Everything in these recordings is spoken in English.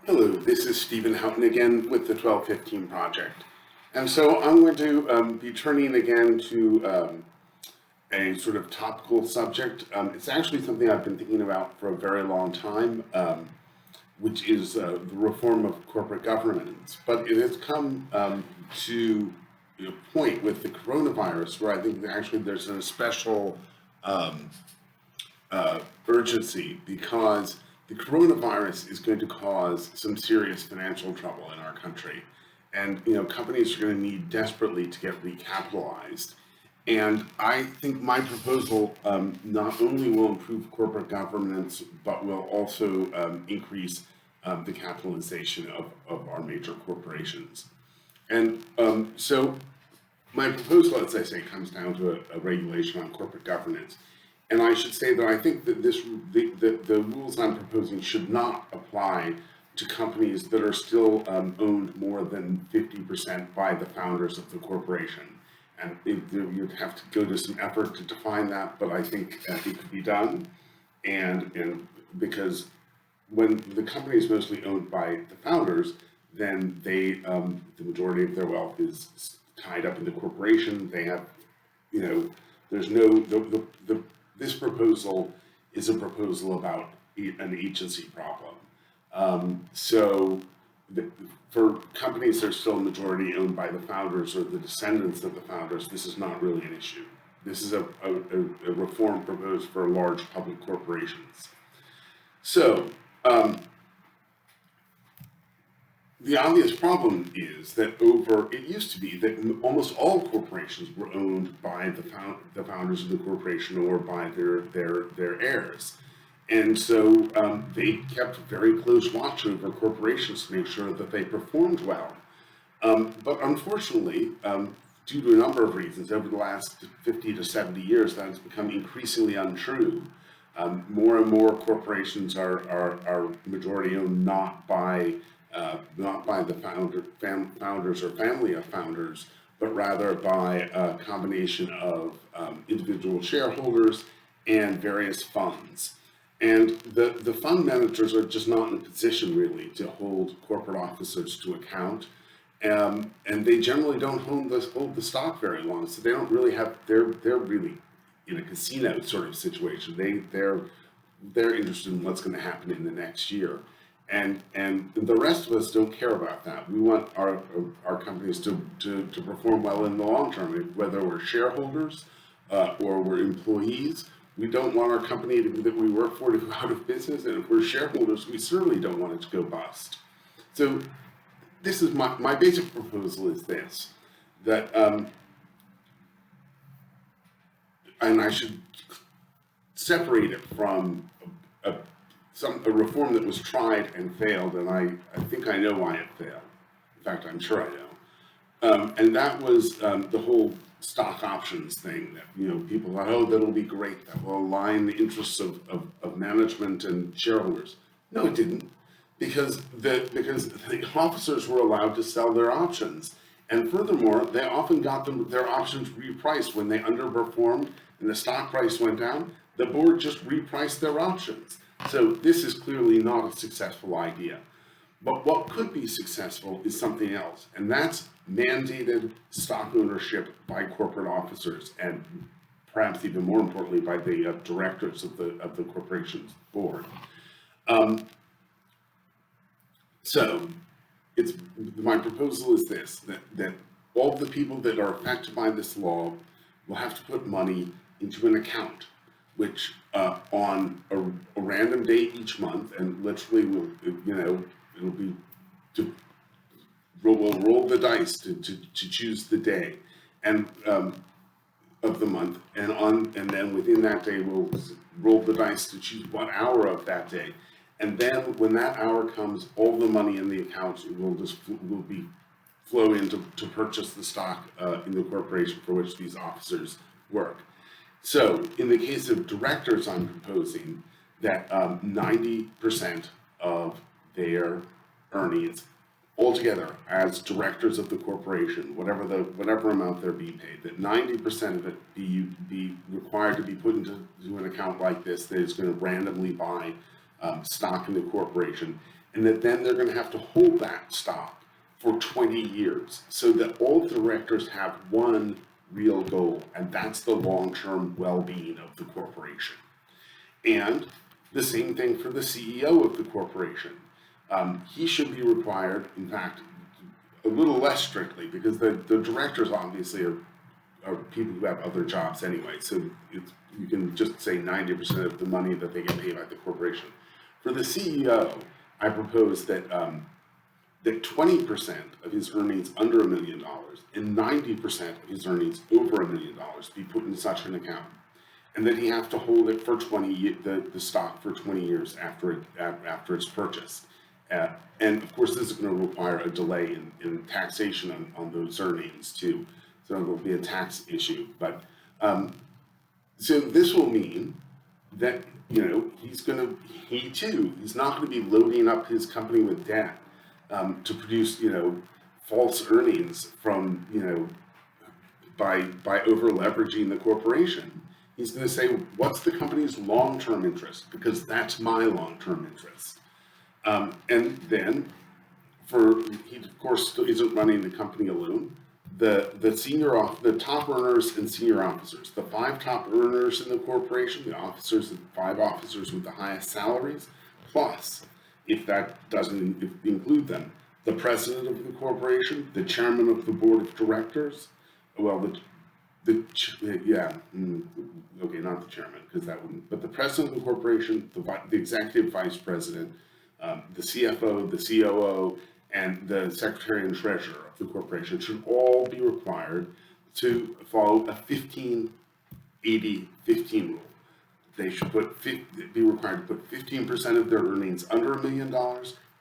Hello, this is Stephen Houghton again with the 1215 Project. And so I'm going to be turning again to a sort of topical subject. It's actually something I've been thinking about for a very long time, which is the reform of corporate governance. But it has come to a point with the coronavirus where I think actually there's a special um, urgency because the coronavirus is going to cause some serious financial trouble in our country. And companies are going to need desperately to get recapitalized. And I think my proposal not only will improve corporate governance, but will also increase the capitalization of our major corporations. And so my proposal, as I say, comes down to a regulation on corporate governance. And I should say that I think that the rules I'm proposing should not apply to companies that are still owned more than 50% by the founders of the corporation. And you'd have to go to some effort to define that, but I think it could be done. And because when the company is mostly owned by the founders, then the majority of their wealth is tied up in the corporation. They have, you know, there's no, this proposal is a proposal about an agency problem. So for companies that are still majority owned by the founders or the descendants of the founders, this is not really an issue. This is a reform proposed for large public corporations. So, the obvious problem is that it used to be that almost all corporations were owned by the founders of the corporation or by their heirs. And so they kept very close watch over corporations to make sure that they performed well. But unfortunately, due to a number of reasons, over the last 50 to 70 years, that has become increasingly untrue. More and more corporations are majority owned not by the founders or family of founders, but rather by a combination of individual shareholders and various funds. And the fund managers are just not in a position really to hold corporate officers to account. And they generally don't hold the stock very long, so they don't really have, they're really in a casino sort of situation. They're interested in what's going to happen in the next year. And the rest of us don't care about that. We want our companies to perform well in the long term, whether we're shareholders or we're employees. We don't want our company that we work for to go out of business, and if we're shareholders, we certainly don't want it to go bust. So this is my basic proposal is this, that and I should separate it from a reform that was tried and failed, and I think I know why it failed. In fact, I'm sure I know. And that was the whole stock options thing that, people thought, oh, that'll be great. That will align the interests of management and shareholders. No, it didn't, because the officers were allowed to sell their options. And furthermore, they often got their options repriced when they underperformed and the stock price went down. The board just repriced their options. So this is clearly not a successful idea. But what could be successful is something else, and that's mandated stock ownership by corporate officers, and perhaps even more importantly by the directors of the corporation's board. Um, so it's my proposal is this, that all the people that are affected by this law will have to put money into an account, which on a random date each month, and literally will, it'll be to we'll roll the dice to choose the day and of the month, and then within that day we'll roll the dice to choose what hour of that day, and then when that hour comes, all the money in the account will be flow in to purchase the stock in the corporation for which these officers work. So in the case of directors, I'm proposing that 90% of their earnings altogether as directors of the corporation, whatever amount they're being paid, that 90% of it be required to be put into an account like this that is going to randomly buy stock in the corporation, and that then they're going to have to hold that stock for 20 years so that all directors have one real goal, and that's the long-term well-being of the corporation. And the same thing for the CEO of the corporation. He should be required, in fact, a little less strictly, because the directors obviously are people who have other jobs anyway. So you can just say 90% of the money that they get paid by the corporation. For the CEO, I propose that that 20% of his earnings under $1 million and 90% of his earnings over $1 million be put in such an account, and that he have to hold it for 20 the stock for 20 years after it's purchased. And of course, this is going to require a delay in taxation on those earnings too. So there'll be a tax issue. But so this will mean that he's not going to be loading up his company with debt to produce false earnings from by over leveraging the corporation. He's going to say, what's the company's long-term interest? Because that's my long-term interest. And then, he of course still isn't running the company alone. The top earners and senior officers, the 5 top earners in the corporation, the 5 officers with the highest salaries, plus, if that doesn't include them, the president of the corporation, the chairman of the board of directors, well, not the chairman, because that wouldn't, but the president of the corporation, the executive vice president, the CFO, the COO, and the secretary and treasurer of the corporation should all be required to follow a 15-80-15 rule. They should be required to put 15% of their earnings under $1 million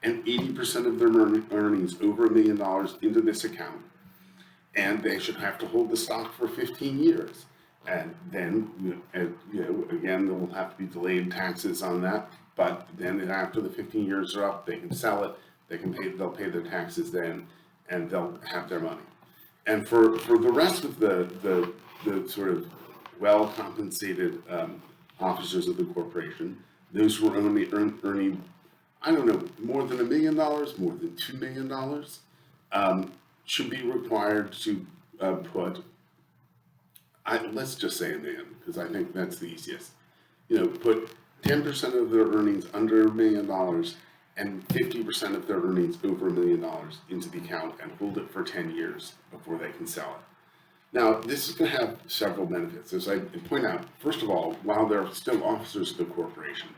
and 80% of their earnings over $1 million into this account. And they should have to hold the stock for 15 years. And then, again, there will have to be delayed taxes on that. But then after the 15 years are up, they can sell it. They'll pay their taxes then, and they'll have their money. And for the rest of the sort of well-compensated officers of the corporation, those who are only earning, I don't know, more than $1 million, more than $2 million, should be required to put, let's just say $1 million, because I think that's the easiest. Put 10% of their earnings under $1 million and 50% of their earnings over $1 million into the account and hold it for 10 years before they can sell it. Now, this is going to have several benefits. As I point out, first of all, while they're still officers of the corporation,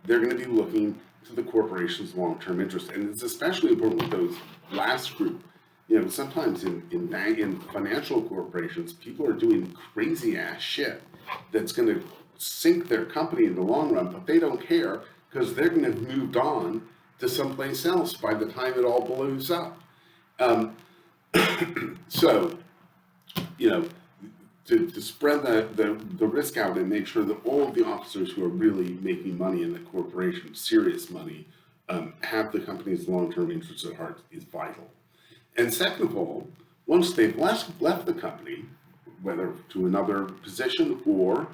they're going to be looking to the corporation's long-term interest. And it's especially important with those last group. Sometimes in financial corporations, people are doing crazy ass shit that's going to sink their company in the long run, but they don't care because they're going to have moved on to someplace else by the time it all blows up. So, to spread the risk out and make sure that all of the officers who are really making money in the corporation, serious money, have the company's long-term interests at heart is vital. And second of all, once they've left the company, whether to another position or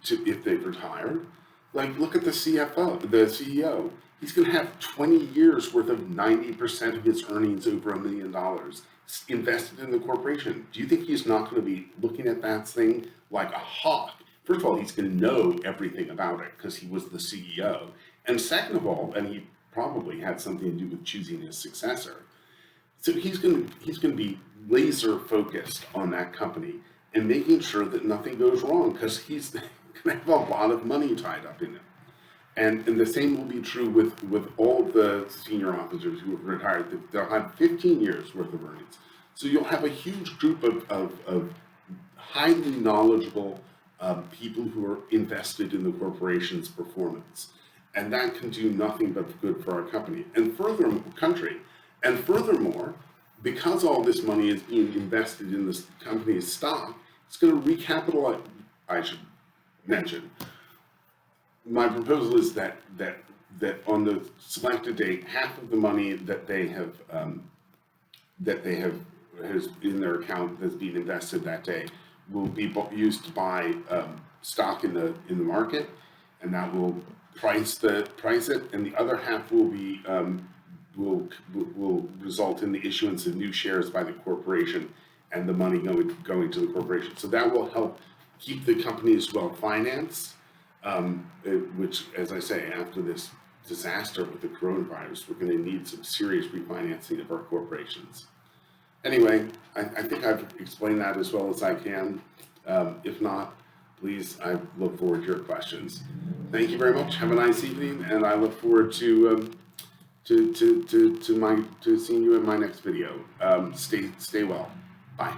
if they've retired, look at the CFO, the CEO. He's going to have 20 years worth of 90% of his earnings over $1 million invested in the corporation. Do you think he's not going to be looking at that thing like a hawk? First of all, he's going to know everything about it because he was the CEO. And second of all, and he probably had something to do with choosing his successor. So he's going to be laser focused on that company and making sure that nothing goes wrong because he's going to have a lot of money tied up in it. And the same will be true with all of the senior officers who have retired. They'll have 15 years worth of earnings. So you'll have a huge group of highly knowledgeable people who are invested in the corporation's performance. And that can do nothing but good for our company and country. And furthermore, because all this money is being invested in this company's stock, it's going to recapitalize. I should mention, my proposal is that on the selected date, half of the money that they have has in their account that's being invested that day will be used to buy stock in the market, and that will price it, and the other half will be will result in the issuance of new shares by the corporation and the money going to the corporation. So that will help keep the companies well financed, which, as I say, after this disaster with the coronavirus, we're going to need some serious refinancing of our corporations. Anyway, I think I've explained that as well as I can. If not, please, I look forward to your questions. Thank you very much. Have a nice evening, and I look forward to seeing you in my next video. Stay well. Bye.